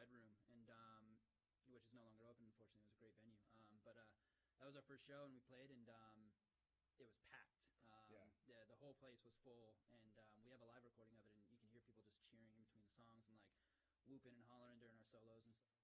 Red Room, and which is no longer open, unfortunately. It was a great venue. But that was our first show, and we played, and it was packed. The whole place was full, and we have a live recording of it, and you can hear people just cheering in between the songs and like whooping and hollering during our solos and stuff.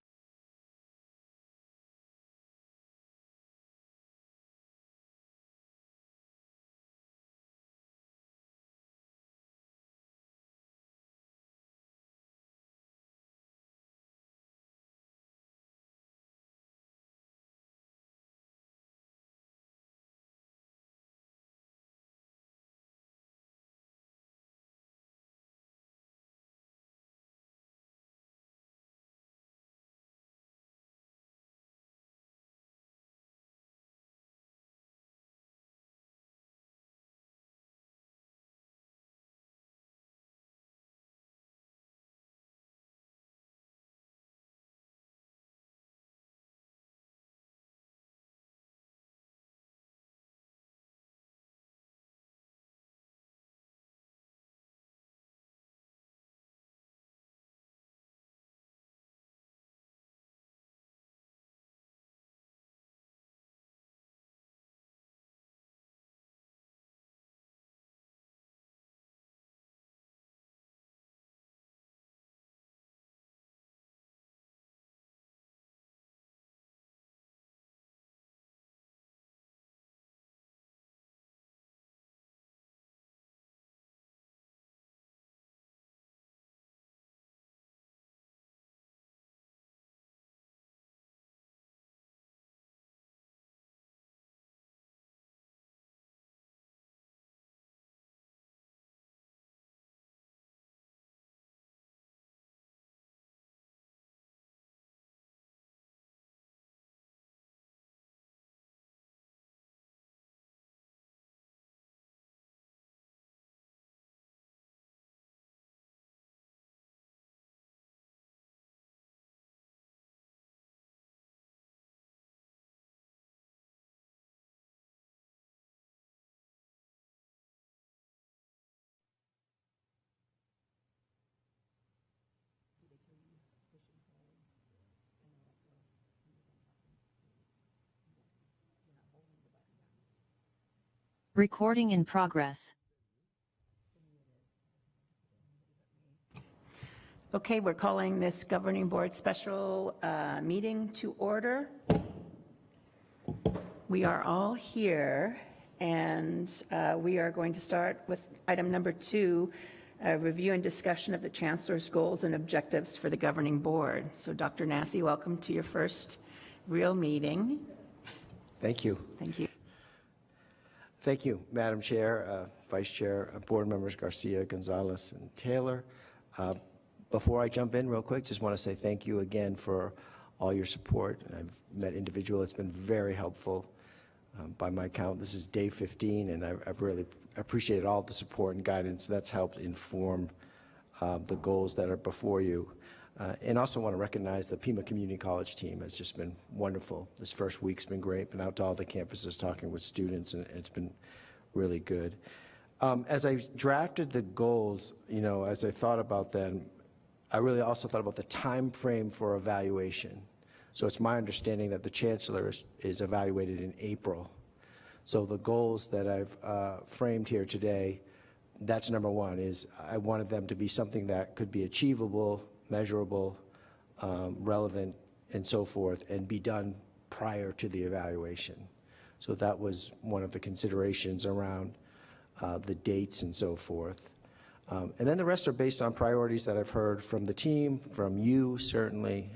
Recording in progress. Okay, we're calling this governing board special meeting to order. We are all here, and we are going to start with item number 2, review and discussion of the Chancellor's goals and objectives for the governing board. So Dr. Nassi, welcome to your first real meeting. Thank you. Thank you. Thank you, Madam Chair, Vice Chair, Board Members Garcia, Gonzalez, and Taylor. Before I jump in real quick, just want to say thank you again for all your support. I've met individuals. It's been very helpful. By my count, this is day 15, and I've really appreciated all the support and guidance that's helped inform the goals that are before you. And also want to recognize the Pima Community College team has just been wonderful. This first week's been great. Been out to all the campuses talking with students, and it's been really good. As I drafted the goals, as I thought about them, I really also thought about the time frame for evaluation. So it's my understanding that the Chancellor is evaluated in April. So the goals that I've framed here today, that's number one, is I wanted them to be something that could be achievable, measurable, relevant, and so forth, and be done prior to the evaluation. So that was one of the considerations around the dates and so forth. And then the rest are based on priorities that I've heard from the team, from you certainly,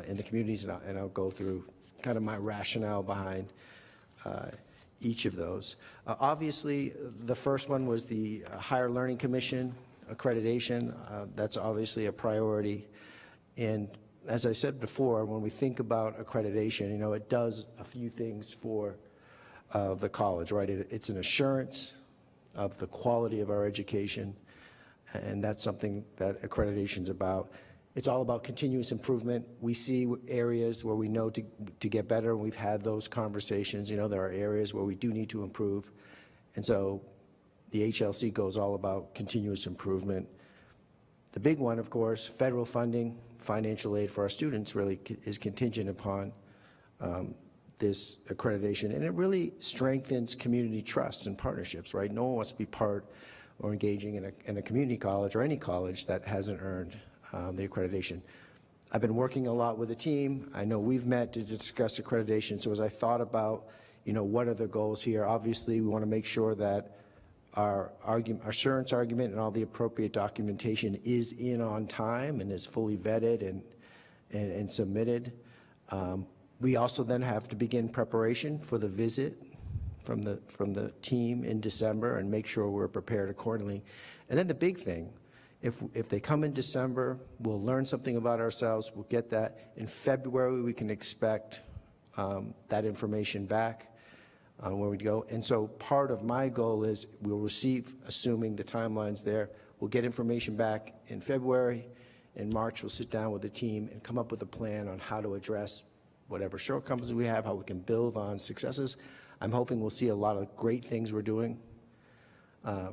in the communities, and I'll go through kind of my rationale behind each of those. Obviously, the first one was the Higher Learning Commission accreditation. That's obviously a priority. And as I said before, when we think about accreditation, it does a few things for the college, right? It's an assurance of the quality of our education, and that's something that accreditation is about. It's all about continuous improvement. We see areas where we know to get better, and we've had those conversations. There are areas where we do need to improve, and so the HLC goes all about continuous improvement. The big one, of course, federal funding. financial aid for our students really is contingent upon this accreditation, and it really strengthens community trust and partnerships, right? No one wants to be part or engaging in a community college or any college that hasn't earned the accreditation. I've been working a lot with the team. I know we've met to discuss accreditation, so as I thought about, what are the goals here, obviously we want to make sure that our assurance argument and all the appropriate documentation is in on time and is fully vetted and submitted. We also then have to begin preparation for the visit from the team in December and make sure we're prepared accordingly. And then the big thing, if they come in December, we'll learn something about ourselves, we'll get that. In February, we can expect that information back on where we go. And so part of my goal is we'll receive, assuming the timeline's there, we'll get information back in February. In March, we'll sit down with the team and come up with a plan on how to address whatever shortcomings we have, how we can build on successes. I'm hoping we'll see a lot of great things we're doing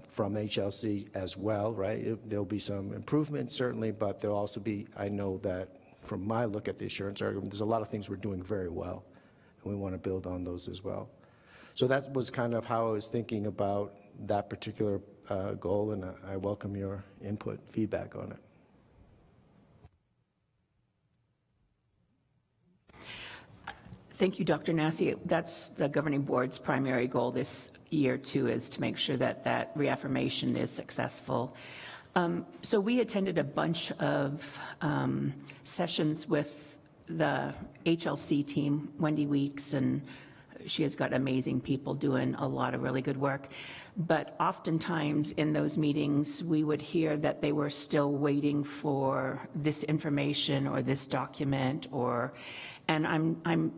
from HLC as well, right? There'll be some improvements, certainly, but there'll also be, I know that from my look at the assurance argument, there's a lot of things we're doing very well, and we want to build on those as well. So that was kind of how I was thinking about that particular goal, and I welcome your input, feedback on it. Thank you, Dr. Nassi. That's the governing board's primary goal this year, too, is to make sure that that reaffirmation is successful. So we attended a bunch of sessions with the HLC team, Wendy Weeks, and she has got amazing people doing a lot of really good work. But oftentimes in those meetings, we would hear that they were still waiting for this information or this document, and I'm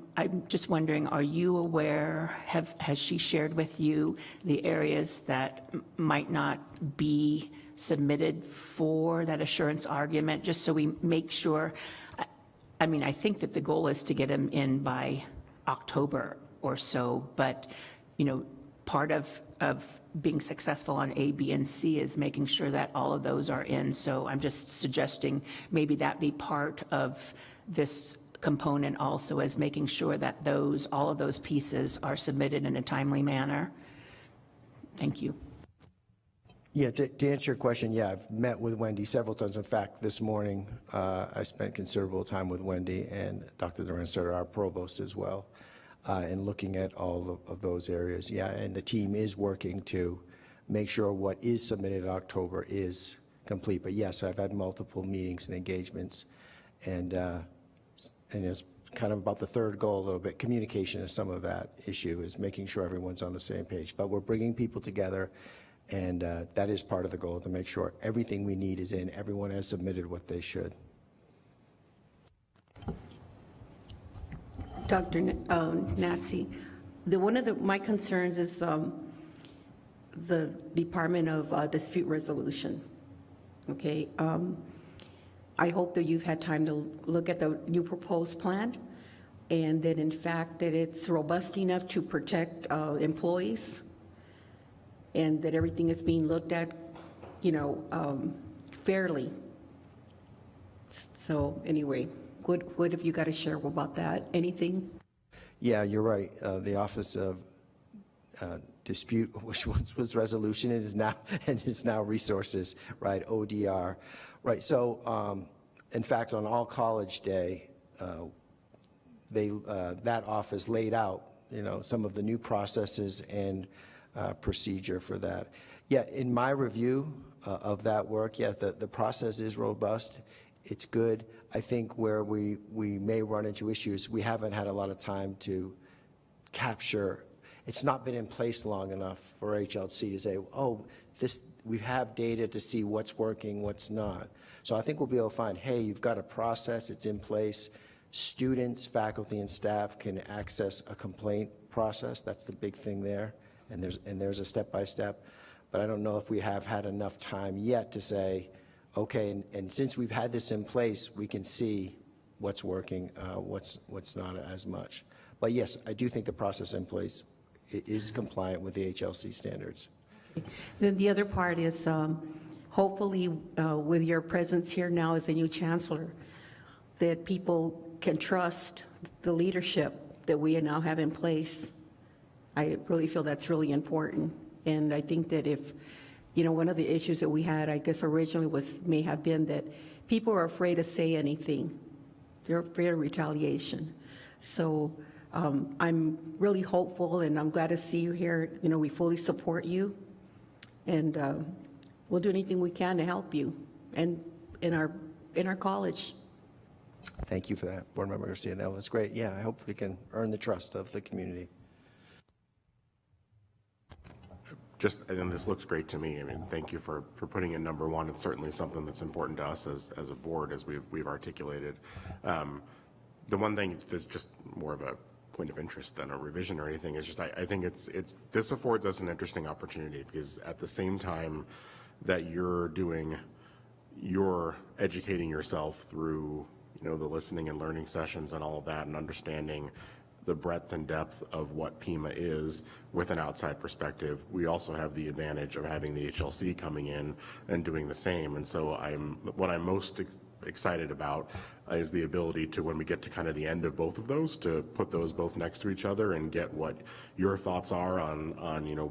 just wondering, are you aware, has she shared with you the areas that might not be submitted for that assurance argument, just so we make sure? I mean, I think that the goal is to get them in by October or so, but, part of being successful on A, B, and C is making sure that all of those are in. So I'm just suggesting maybe that be part of this component also, as making sure that all of those pieces are submitted in a timely manner. Thank you. Yeah, to answer your question, yeah, I've met with Wendy several times. In fact, this morning I spent considerable time with Wendy and Dr. Duran, our provost as well, and looking at all of those areas. Yeah, and the team is working to make sure what is submitted in October is complete. But yes, I've had multiple meetings and engagements, and it's kind of about the third goal a little bit. Communication is some of that issue, is making sure everyone's on the same page. But we're bringing people together, and that is part of the goal, to make sure everything we need is in. Everyone has submitted what they should. Dr. Nassi, one of my concerns is the Department of Dispute Resolution. Okay. I hope that you've had time to look at the new proposed plan, and that in fact that it's robust enough to protect employees, and that everything is being looked at, fairly. So anyway, what have you got to share about that? Anything? Yeah, you're right. The Office of Dispute, which once was Resolution, is now Resources, right? ODR, right? So, in fact, on All College Day, that office laid out, some of the new processes and procedure for that. Yeah, in my review of that work, yeah, the process is robust. It's good. I think where we may run into issues, we haven't had a lot of time to capture. It's not been in place long enough for HLC to say, oh, we have data to see what's working, what's not. So I think we'll be able to find, hey, you've got a process, it's in place. Students, faculty, and staff can access a complaint process. That's the big thing there. And there's a step-by-step. But I don't know if we have had enough time yet to say, okay, and since we've had this in place, we can see what's working, what's not as much. But yes, I do think the process in place is compliant with the HLC standards. Then the other part is, hopefully, with your presence here now as a new chancellor, that people can trust the leadership that we now have in place. I really feel that's really important. And I think that if, one of the issues that we had, I guess originally may have been that people are afraid to say anything. They're afraid of retaliation. So I'm really hopeful, and I'm glad to see you here. We fully support you, and we'll do anything we can to help you and in our college. Thank you for that, Board Member Garcia. That was great. Yeah, I hope we can earn the trust of the community. And this looks great to me. I mean, thank you for putting it number one. It's certainly something that's important to us as a board, as we've articulated. The one thing that's just more of a point of interest than a revision or anything is just I think this affords us an interesting opportunity, because at the same time that you're educating yourself through the listening and learning sessions and all of that, and understanding the breadth and depth of what Pima is with an outside perspective. We also have the advantage of having the HLC coming in and doing the same. And so what I'm most excited about is the ability to, when we get to kind of the end of both of those, to put those both next to each other and get what your thoughts are on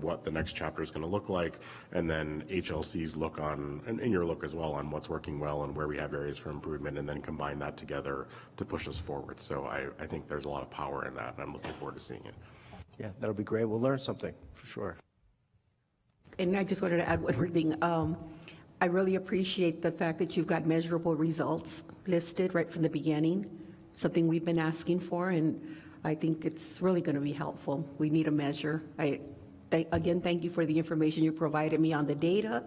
what the next chapter is going to look like, and then HLC's look on, and your look as well, on what's working well and where we have areas for improvement, and then combine that together to push us forward. So I think there's a lot of power in that, and I'm looking forward to seeing it. Yeah, that'll be great. We'll learn something for sure. And I just wanted to add one more thing. I really appreciate the fact that you've got measurable results listed right from the beginning, something we've been asking for, and I think it's really going to be helpful. We need a measure. Again, thank you for the information you provided me on the data.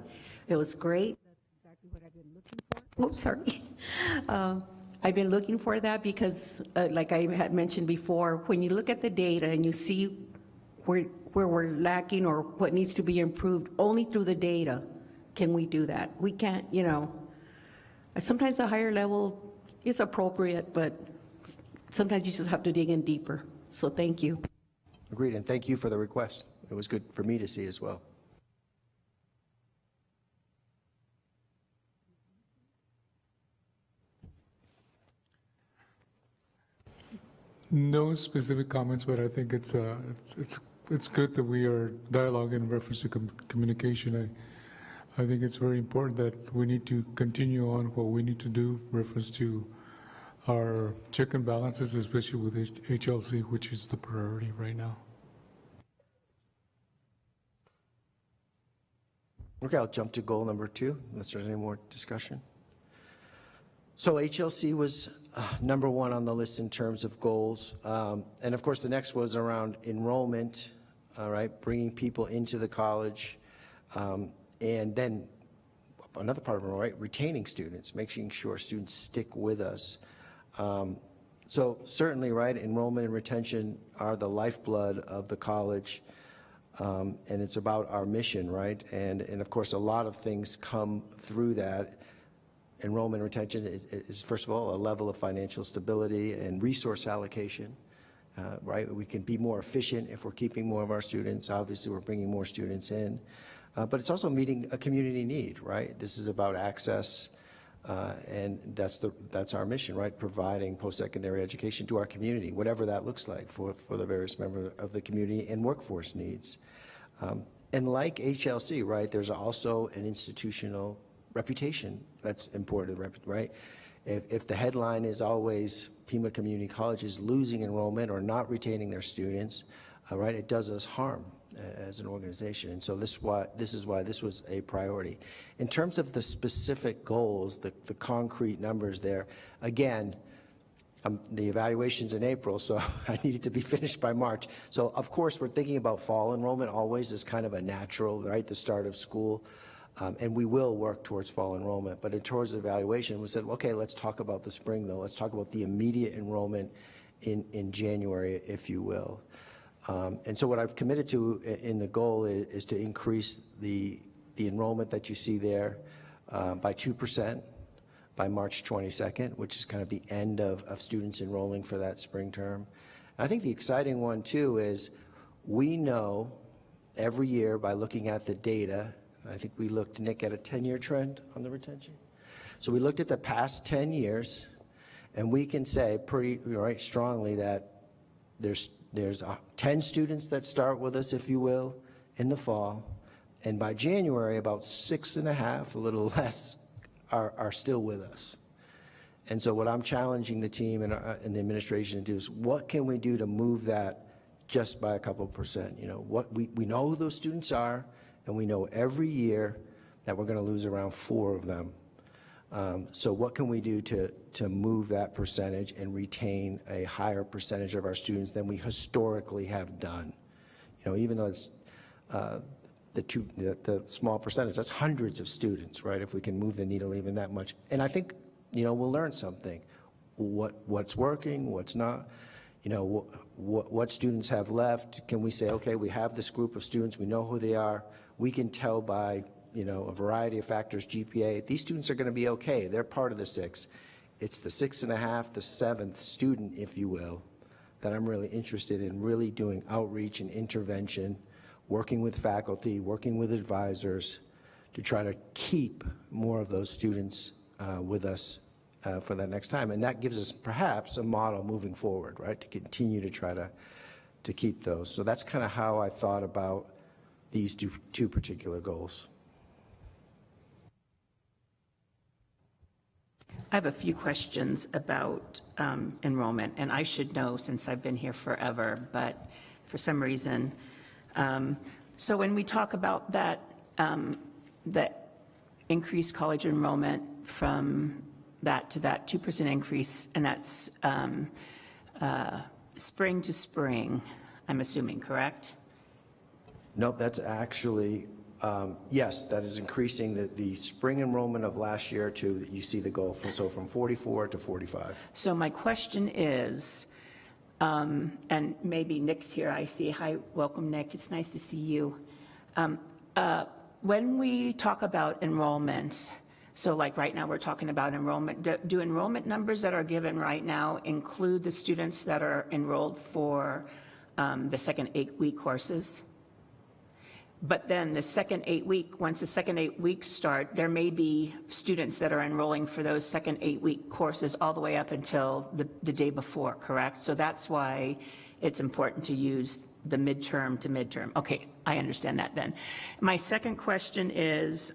It was great. That's exactly what I've been looking for. Oops, sorry. I've been looking for that because, like I had mentioned before, when you look at the data and you see where we're lacking or what needs to be improved, only through the data can we do that. We can't, sometimes a higher level is appropriate, but sometimes you just have to dig in deeper. So thank you. Agreed, and thank you for the request. It was good for me to see as well. No specific comments, but I think it's good that we are dialoguing in reference to communication. I think it's very important that we need to continue on what we need to do in reference to our check and balances, especially with HLC, which is the priority right now. Okay, I'll jump to goal number 2, unless there's any more discussion. So HLC was number 1 on the list in terms of goals. And of course, the next was around enrollment, all right, bringing people into the college. And then another part of it, right, retaining students, making sure students stick with us. So certainly, right, enrollment and retention are the lifeblood of the college, and it's about our mission, right? And of course, a lot of things come through that. Enrollment and retention is first of all, a level of financial stability and resource allocation, right? We can be more efficient if we're keeping more of our students. Obviously, we're bringing more students in. But it's also meeting a community need, right? This is about access, and that's our mission, right? Providing post-secondary education to our community, whatever that looks like for the various members of the community and workforce needs. And like HLC, right, there's also an institutional reputation that's important, right? If the headline is always Pima Community College is losing enrollment or not retaining their students, right, it does us harm as an organization. And so this is why this was a priority. In terms of the specific goals, the concrete numbers there, again, the evaluation's in April, so I needed to be finished by March. So of course, we're thinking about fall enrollment always as kind of a natural, right, the start of school. And we will work towards fall enrollment. But towards the evaluation, we said, okay, let's talk about the spring, though. Let's talk about the immediate enrollment in January, if you will. And so what I've committed to in the goal is to increase the enrollment that you see there by 2% by March 22nd, which is kind of the end of students enrolling for that spring term. And I think the exciting one, too, is we know every year by looking at the data, I think we looked, Nick, at a 10-year trend on the retention. So we looked at the past 10 years, And we can say pretty, right, strongly that there's 10 students that start with us, if you will, in the fall. And by January, about 6.5, a little less, are still with us. And so what I'm challenging the team and the administration to do is, what can we do to move that just by a couple %? You know, what we know who those students are, and we know every year that we're going to lose around 4 of them. So what can we do to move that percentage and retain a higher percentage of our students than we historically have done? You know, even though it's the small percentage, that's hundreds of students, right? If we can move the needle even that much. And I think, you know, we'll learn something. What's working, what's not. You know, what students have left. Can we say, okay, we have this group of students, we know who they are. We can tell by, you know, a variety of factors, GPA, these students are going to be okay. They're part of the 6. It's the 6.5, the 7th student, if you will, that I'm really interested in really doing outreach and intervention, working with faculty, working with advisors to try to keep more of those students with us for that next time. And that gives us perhaps a model moving forward, right, to continue to try to keep those. So that's kind of how I thought about these two particular goals. I have a few questions about enrollment, and I should know since I've been here forever, but for some reason. So when we talk about that, that increased college enrollment from that to that 2% increase, and that's spring to spring, I'm assuming, correct? Nope, that's actually, yes, that is increasing the spring enrollment of last year to, you see the goal, so from 44 to 45. So my question is, and maybe Nick's here, I see. Hi, welcome, Nick. It's nice to see you. When we talk about enrollment, so like right now we're talking about enrollment, do enrollment numbers that are given right now include the students that are enrolled for the second 8-week courses? But then the second 8-week, once the second 8 weeks start, there may be students that are enrolling for those second 8-week courses all the way up until the day before, correct? So that's why it's important to use the midterm to midterm. Okay, I understand that then. My second question is,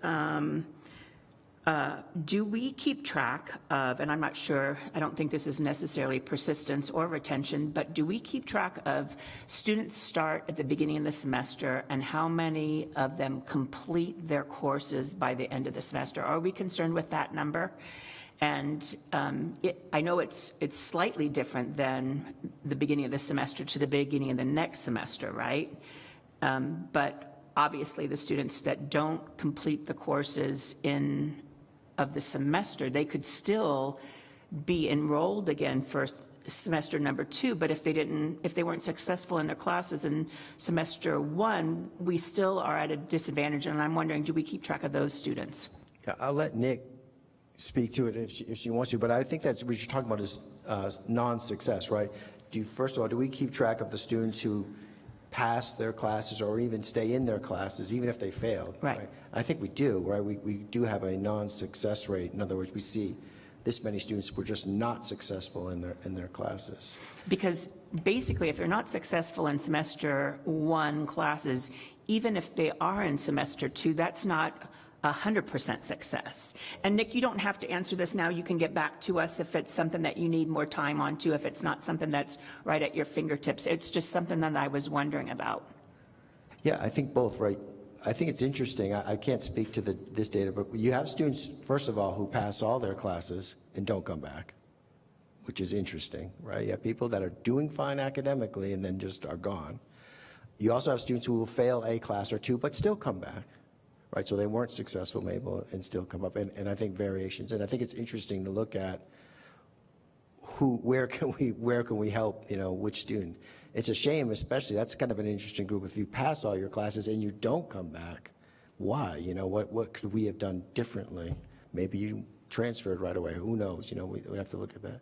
do we keep track of, and I'm not sure, I don't think this is necessarily persistence or retention, but do we keep track of students start at the beginning of the semester and how many of them complete their courses by the end of the semester? Are we concerned with that number? And I know it's slightly different than the beginning of the semester to the beginning of the next semester, right? But obviously the students that don't complete the courses of the semester, they could still be enrolled again for semester number 2, but if they weren't successful in their classes in semester 1, we still are at a disadvantage, and I'm wondering, do we keep track of those students? Yeah, I'll let Nick speak to it if she wants to, but I think that's what you're talking about is non-success, right? First of all, do we keep track of the students who pass their classes or even stay in their classes, even if they failed? Right. I think we do, right? We do have a non-success rate. In other words, we see this many students were just not successful in their classes. Because basically, if they're not successful in semester 1 classes, even if they are in semester 2, that's not 100% success. And Nick, you don't have to answer this now. You can get back to us if it's something that you need more time on to, if it's not something that's right at your fingertips. It's just something that I was wondering about. Yeah, I think both, right? I think it's interesting. I can't speak to this data, but you have students, first of all, who pass all their classes and don't come back, which is interesting, right? You have people that are doing fine academically and then just are gone. You also have students who will fail a class or 2 but still come back. Right, so they weren't successful maybe and still come up, and I think variations, and I think it's interesting to look at where can we help, you know, which student. It's a shame, especially, that's kind of an interesting group. If you pass all your classes and you don't come back, why? You know, what could we have done differently? Maybe you transferred right away, who knows, you know, we have to look at that.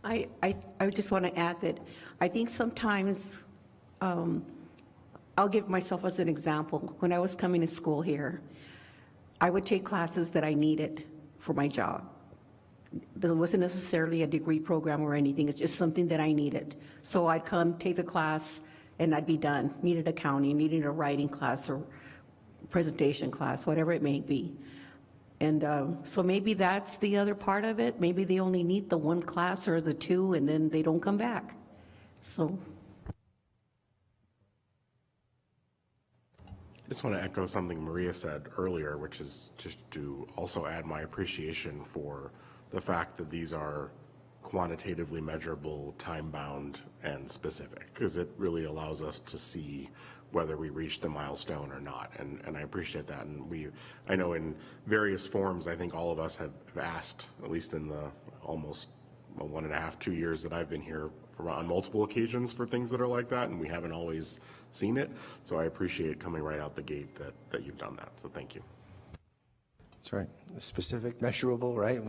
I just want to add that I think sometimes, I'll give myself as an example. When I was coming to school here, I would take classes that I needed for my job. There wasn't necessarily a degree program or anything. It's just something that I needed. So I'd come, take the class, and I'd be done. Needed accounting, needed a writing class or presentation class, whatever it may be. And so maybe that's the other part of it. Maybe they only need the one class or the two, and then they don't come back. So. I just want to echo something Maria said earlier, which is just to also add my appreciation for the fact that these are quantitatively measurable, time-bound, and specific, because it really allows us to see whether we reach the milestone or not, and I appreciate that. And I know in various forms, I think all of us have asked, at least in the almost 1.5, 2 years that I've been here, on multiple occasions for things that are like that, and we haven't always seen it. So I appreciate coming right out the gate that you've done that. So thank you. That's right. Specific, measurable, right?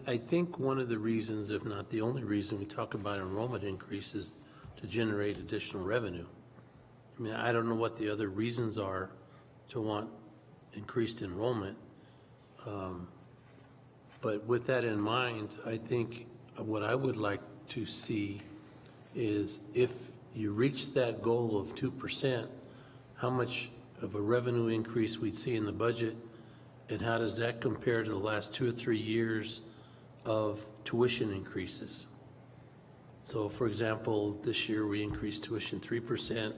I think one of the reasons, if not the only reason, we talk about enrollment increase is to generate additional revenue. I mean, I don't know what the other reasons are to want increased enrollment. But with that in mind, I think what I would like to see is if you reach that goal of 2%, how much of a revenue increase we'd see in the budget, and how does that compare to the last 2 or 3 years of tuition increases? So for example, this year we increased tuition 3%,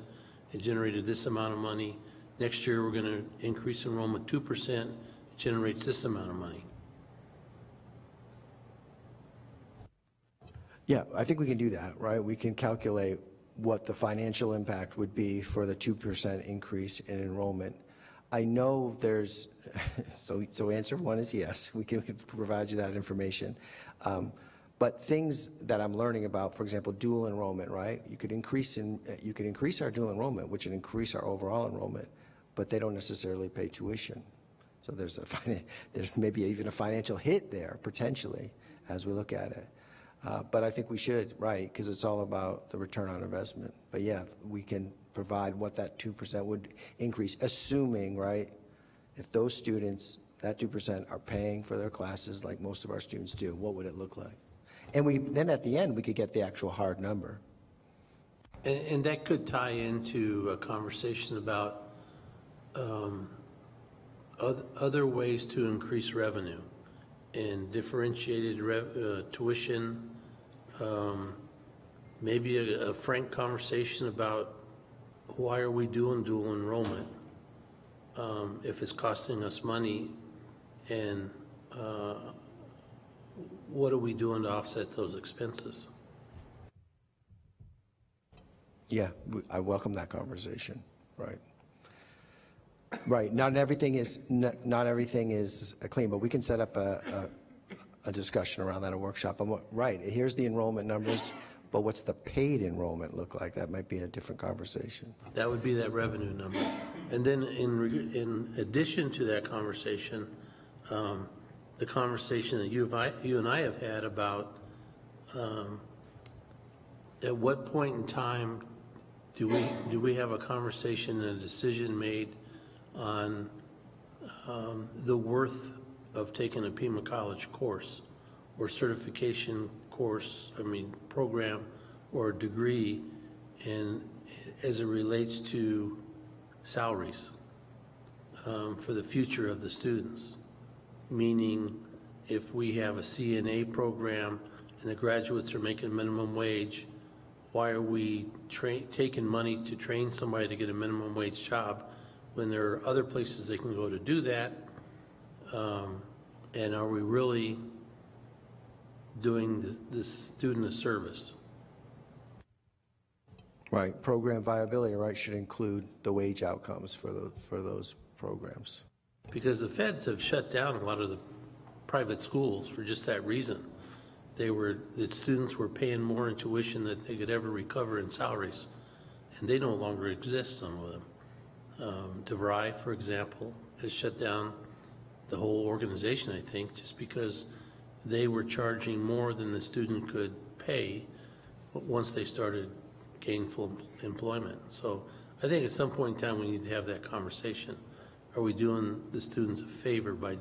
it generated this amount of money. Next year we're going to increase enrollment 2%, it generates this amount of money. Yeah, I think we can do that, right? We can calculate what the financial impact would be for the 2% increase in enrollment. I know there's, so answer one is yes, we can provide you that information. But things that I'm learning about, for example, dual enrollment, right? You could increase our dual enrollment, which would increase our overall enrollment, but they don't necessarily pay tuition. So there's maybe even a financial hit there, potentially, as we look at it. But I think we should, right, because it's all about the return on investment. But yeah, we can provide what that 2% would increase, assuming, right, if those students, that 2% are paying for their classes like most of our students do, what would it look like? And then at the end, we could get the actual hard number. And that could tie into a conversation about other ways to increase revenue and differentiated tuition, maybe a frank conversation about why are we doing dual enrollment if it's costing us money, and what are we doing to offset those expenses? Yeah, I welcome that conversation, right? Right, not everything is clean, but we can set up a discussion around that, a workshop. Right, here's the enrollment numbers, but what's the paid enrollment look like? That might be a different conversation. That would be that revenue number. And then in addition to that conversation, the conversation that you and I have had about at what point in time do we have a conversation and a decision made on the worth of taking a Pima College course or certification course, program or degree, and as it relates to salaries for the future of the students. Meaning, if we have a CNA program and the graduates are making minimum wage, why are we taking money to train somebody to get a minimum wage job when there are other places they can go to do that? And are we really doing this student a service? Right, program viability, right, should include the wage outcomes for those programs. Because the feds have shut down a lot of the private schools for just that reason. The students were paying more in tuition than they could ever recover in salaries, and they no longer exist, some of them. DeVry, for example, has shut down the whole organization, I think, just because they were charging more than the student could pay once they started gainful employment. So I think at some point in time, we need to have that conversation. Are we doing the students a favor by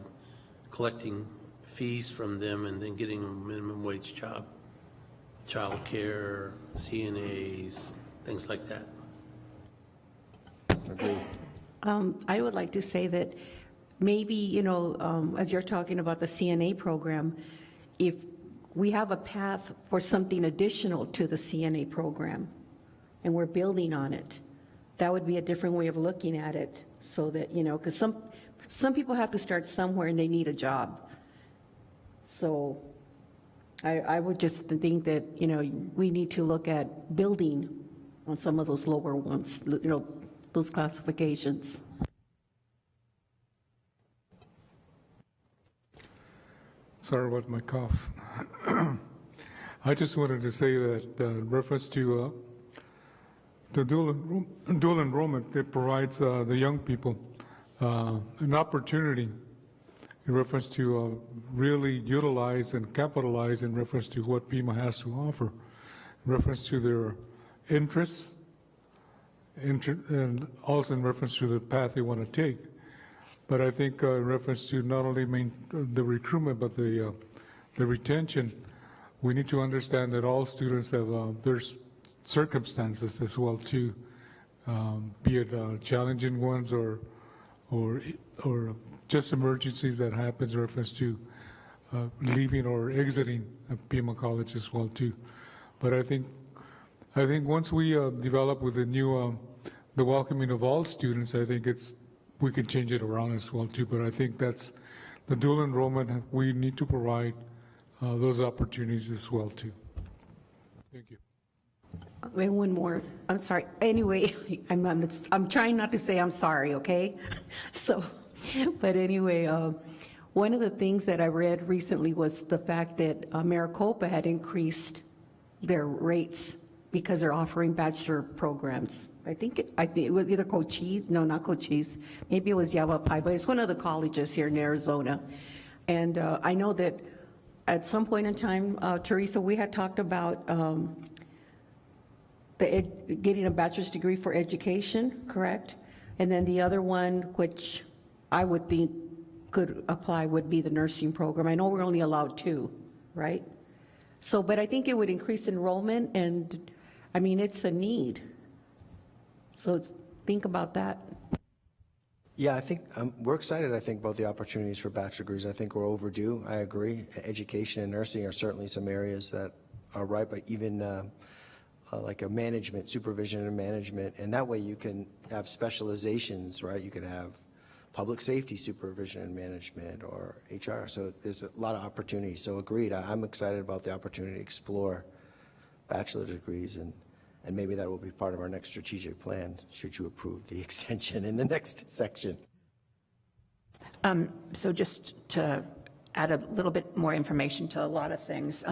collecting fees from them and then getting them a minimum wage job? Childcare, CNAs, things like that. Agreed. I would like to say that maybe, as you're talking about the CNA program, if we have a path for something additional to the CNA program, and we're building on it, that would be a different way of looking at it, so that, because some people have to start somewhere and they need a job. So I would just think that, we need to look at building on some of those lower ones, those classifications. Sorry about my cough. I just wanted to say that in reference to the dual enrollment, it provides the young people an opportunity in reference to really utilize and capitalize in reference to what Pima has to offer, in reference to their interests, and also in reference to the path they want to take. But I think in reference to not only the recruitment, but the retention, we need to understand that all students have their circumstances as well too, be it challenging ones or just emergencies that happens in reference to leaving or exiting Pima College as well too. But I think once we develop with the new the welcoming of all students, I think we can change it around as well too. But I think that's the dual enrollment. We need to provide those opportunities as well too. Thank you. And one more, I'm sorry. Anyway, I'm trying not to say I'm sorry, okay? So, but anyway, one of the things that I read recently was the fact that Maricopa had increased their rates because they're offering bachelor programs. I think it was either Cochise, no, not Cochise, maybe it was Yavapai, but it's one of the colleges here in Arizona. And I know that at some point in time, Teresa, we had talked about getting a bachelor's degree for education, correct? And then the other one, which I would think could apply, would be the nursing program. I know we're only allowed 2, right? So, but I think it would increase enrollment, and I mean, it's a need. So think about that. Yeah, I think we're excited, I think, about the opportunities for bachelor degrees. I think we're overdue. I agree. Education and nursing are certainly some areas that are right, but even like a management, supervision and management, and that way you can have specializations, right? You could have public safety supervision and management or HR. So there's a lot of opportunities. So agreed. I'm excited about the opportunity to explore bachelor degrees, and maybe that will be part of our next strategic plan, should you approve the extension in the next section. So just to add a little bit more information to a lot of things,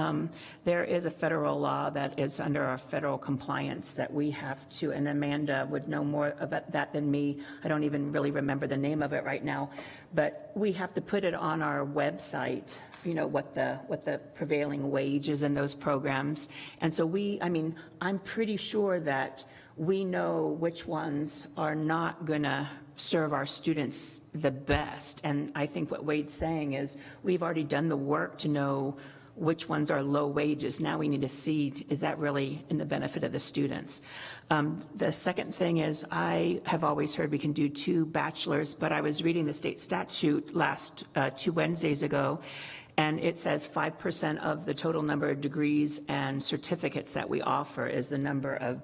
there is a federal law that is under our federal compliance that we have to, and Amanda would know more about that than me. I don't even really remember the name of it right now, but we have to put it on our website, what the prevailing wage is in those programs. And so I'm pretty sure that we know which ones are not gonna serve our students the best. And I think what Wade's saying is we've already done the work to know which ones are low wages. Now we need to see, is that really in the benefit of the students? The second thing is I have always heard we can do 2 bachelors, but I was reading the state statute last 2 Wednesdays ago, and it says 5% of the total number of degrees and certificates that we offer is the number of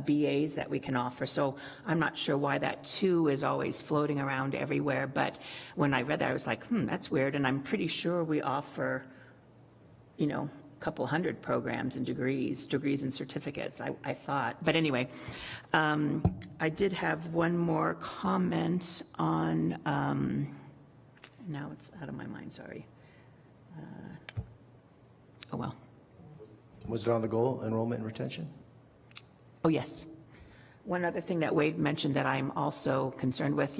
BAs that we can offer. So I'm not sure why that 2 is always floating around everywhere, but when I read that, I was like, that's weird. And I'm pretty sure we offer, a couple hundred programs and degrees and certificates, I thought. But anyway, I did have one more comment on, now it's out of my mind, sorry. Oh, well. Was it on the goal, enrollment and retention? Oh, yes. One other thing that Wade mentioned that I'm also concerned with,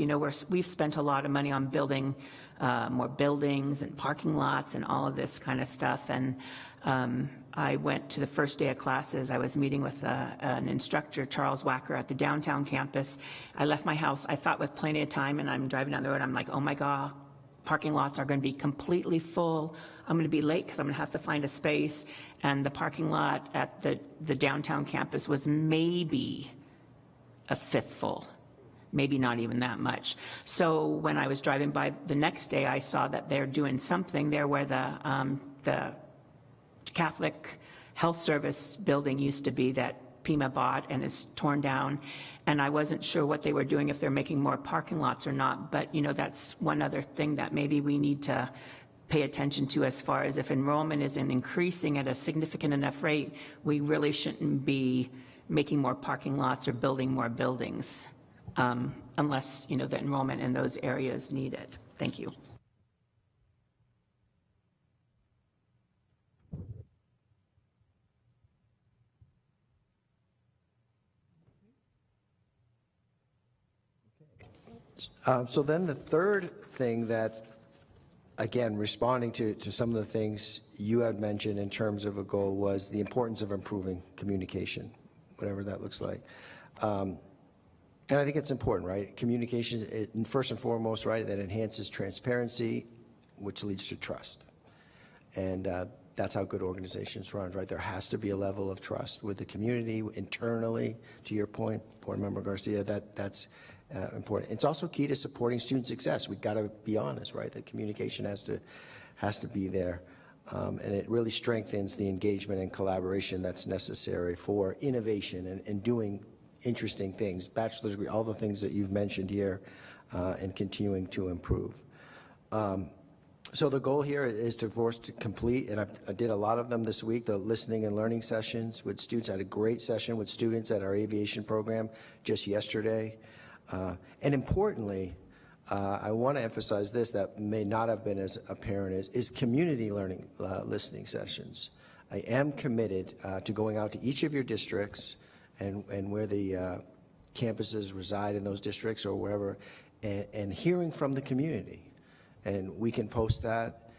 we've spent a lot of money on building more buildings and parking lots and all of this kind of stuff. And I went to the first day of classes. I was meeting with an instructor, Charles Wacker, at the downtown campus. I left my house, I thought with plenty of time, and I'm driving down the road. I'm like, oh my God, parking lots are going to be completely full. I'm going to be late because I'm going to have to find a space. And the parking lot at the downtown campus was maybe a fifth full, maybe not even that much. So when I was driving by the next day, I saw that they're doing something there where the Catholic Health Service building used to be that Pima bought and is torn down. And I wasn't sure what they were doing, if they're making more parking lots or not. But, that's one other thing that maybe we need to pay attention to, as far as if enrollment isn't increasing at a significant enough rate, we really shouldn't be making more parking lots or building more buildings unless, the enrollment in those areas need it. Thank you. So then the third thing that, again, responding to some of the things you had mentioned in terms of a goal, was the importance of improving communication, whatever that looks like. And I think it's important, right? Communication, first and foremost, right, that enhances transparency, which leads to trust. And that's how good organizations run, right? There has to be a level of trust with the community internally. To your point, Board Member Garcia, that's important. It's also key to supporting student success. We've got to be honest, right? That communication has to be there. And it really strengthens the engagement and collaboration that's necessary for innovation and doing interesting things, bachelor's degree, all the things that you've mentioned here, and continuing to improve. So the goal here is to complete, and I did a lot of them this week, the listening and learning sessions with students. I had a great session with students at our aviation program just yesterday. And importantly, I want to emphasize this that may not have been as apparent is community learning listening sessions. I am committed to going out to each of your districts and where the campuses reside in those districts or wherever, and hearing from the community. And we can post that.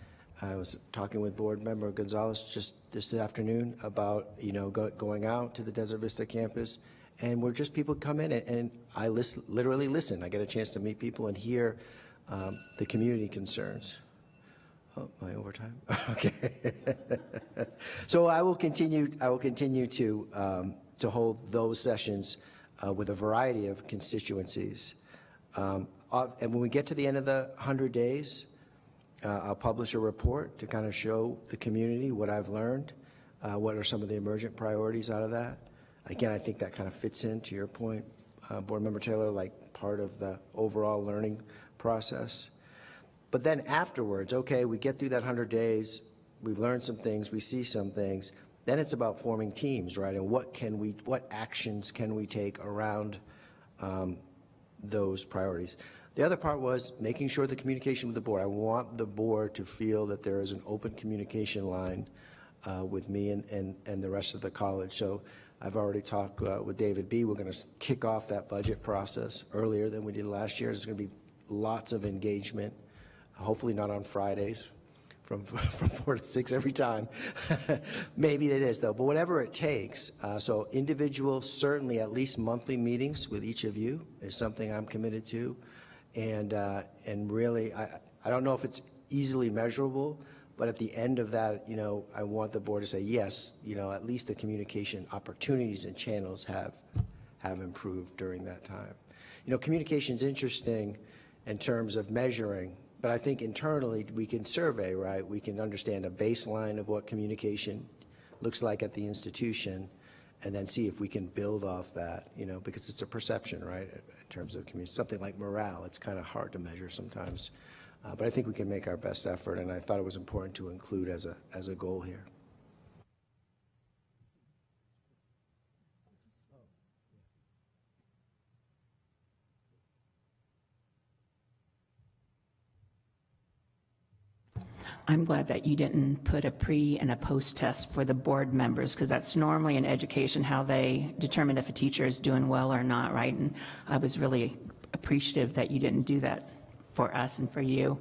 I was talking with Board Member Gonzalez just this afternoon about, going out to the Desert Vista campus. And we're just people come in and I literally listen. I get a chance to meet people and hear the community concerns. Oh, my overtime? Okay. So I will continue to hold those sessions with a variety of constituencies. And when we get to the end of the 100 days, I'll publish a report to kind of show the community what I've learned, what are some of the emergent priorities out of that. Again, I think that kind of fits into your point, Board Member Taylor, like part of the overall learning process. But then afterwards, okay, we get through that 100 days, we've learned some things, we see some things, then it's about forming teams, right? And what actions can we take around those priorities? The other part was making sure the communication with the board. I want the board to feel that there is an open communication line with me and the rest of the college. So I've already talked with David B. We're going to kick off that budget process earlier than we did last year. There's going to be lots of engagement, hopefully not on Fridays from 4 to 6 every time. Maybe it is, though, but whatever it takes. So individual, certainly at least monthly meetings with each of you is something I'm committed to. And really, I don't know if it's easily measurable, but at the end of that, I want the board to say, yes, at least the communication opportunities and channels have improved during that time. Communication is interesting in terms of measuring, but I think internally we can survey, right? We can understand a baseline of what communication looks like at the institution and then see if we can build off that, because it's a perception, right? In terms of community, something like morale, it's kind of hard to measure sometimes. But I think we can make our best effort, and I thought it was important to include as a goal here. I'm glad that you didn't put a pre and a post test for the board members, because that's normally in education how they determine if a teacher is doing well or not, right? And I was really appreciative that you didn't do that for us and for you.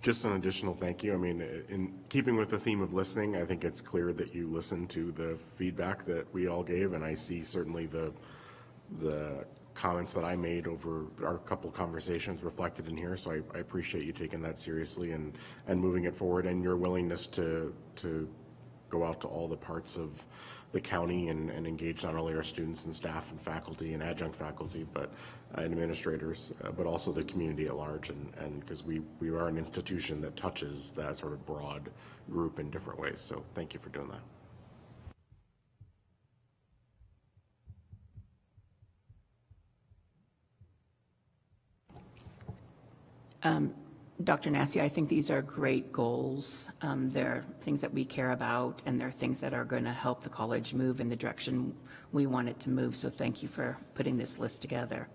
Just an additional thank you. I mean, in keeping with the theme of listening, I think it's clear that you listened to the feedback that we all gave, and I see certainly the comments that I made over our couple conversations reflected in here. So I appreciate you taking that seriously and moving it forward, and your willingness to go out to all the parts of the county and engage not only our students and staff and faculty and adjunct faculty, but and administrators, but also the community at large, and because we are an institution that touches that sort of broad group in different ways. So thank you for doing that. Dr. Nassi, I think these are great goals. They're things that we care about, and they're things that are going to help the college move in the direction we want it to move. So thank you for putting this list together.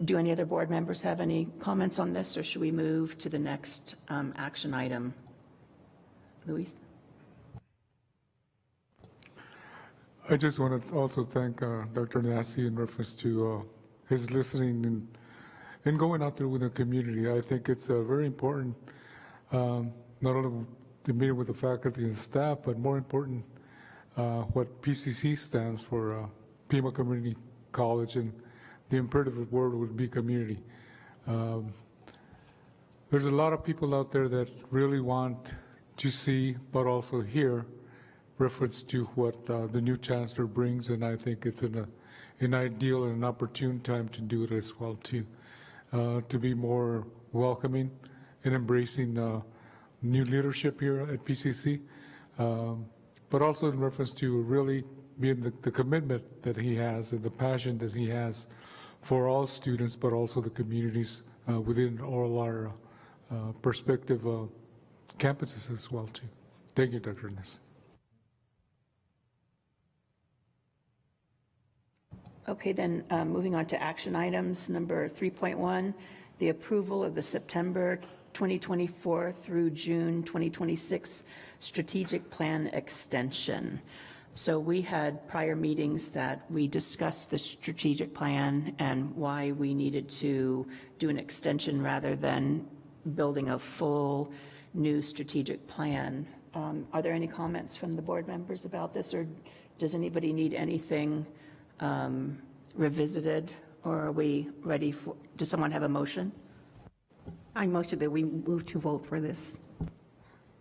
Do any other board members have any comments on this, or should we move to the next action item? Luis? I just want to also thank Dr. Nassi in reference to his listening and going out there with the community. I think it's very important, not only the meeting with the faculty and staff, but more important, what PCC stands for, Pima Community College, and the imperative word would be community. There's a lot of people out there that really want to see, but also hear, reference to what the new chancellor brings, and I think it's an ideal and an opportune time to do it as well too. To be more welcoming and embracing new leadership here at PCC, but also in reference to really being the commitment that he has and the passion that he has for all students, but also the communities within all our perspective campuses as well too. Thank you, Dr. Ness. Okay, then moving on to action items, number 3.1, the approval of the September 2024 through June 2026 strategic plan extension. So we had prior meetings that we discussed the strategic plan and why we needed to do an extension rather than building a full new strategic plan. Are there any comments from the board members about this, or does anybody need anything revisited, or are we ready for, does someone have a motion? I motion that we move to vote for this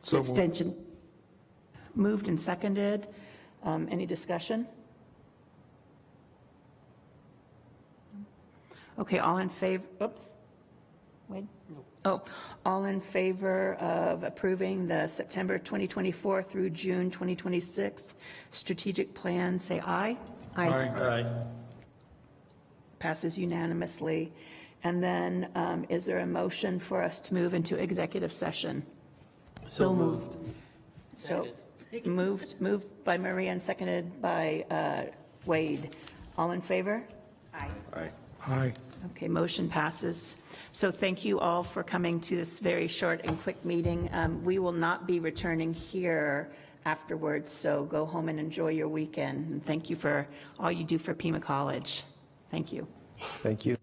So extension. Moved and seconded. Any discussion? Okay, all in favor, oops, wait. Oh, all in favor of approving the September 2024 through June 2026 strategic plan, say aye. Aye. Aye. Passes unanimously. And then is there a motion for us to move into executive session? So moved. So moved by Maria and seconded by Wade. All in favor? Aye. Aye. Aye. Okay, motion passes. So thank you all for coming to this very short and quick meeting. We will not be returning here afterwards, so go home and enjoy your weekend. And thank you for all you do for Pima College. Thank you. Thank you.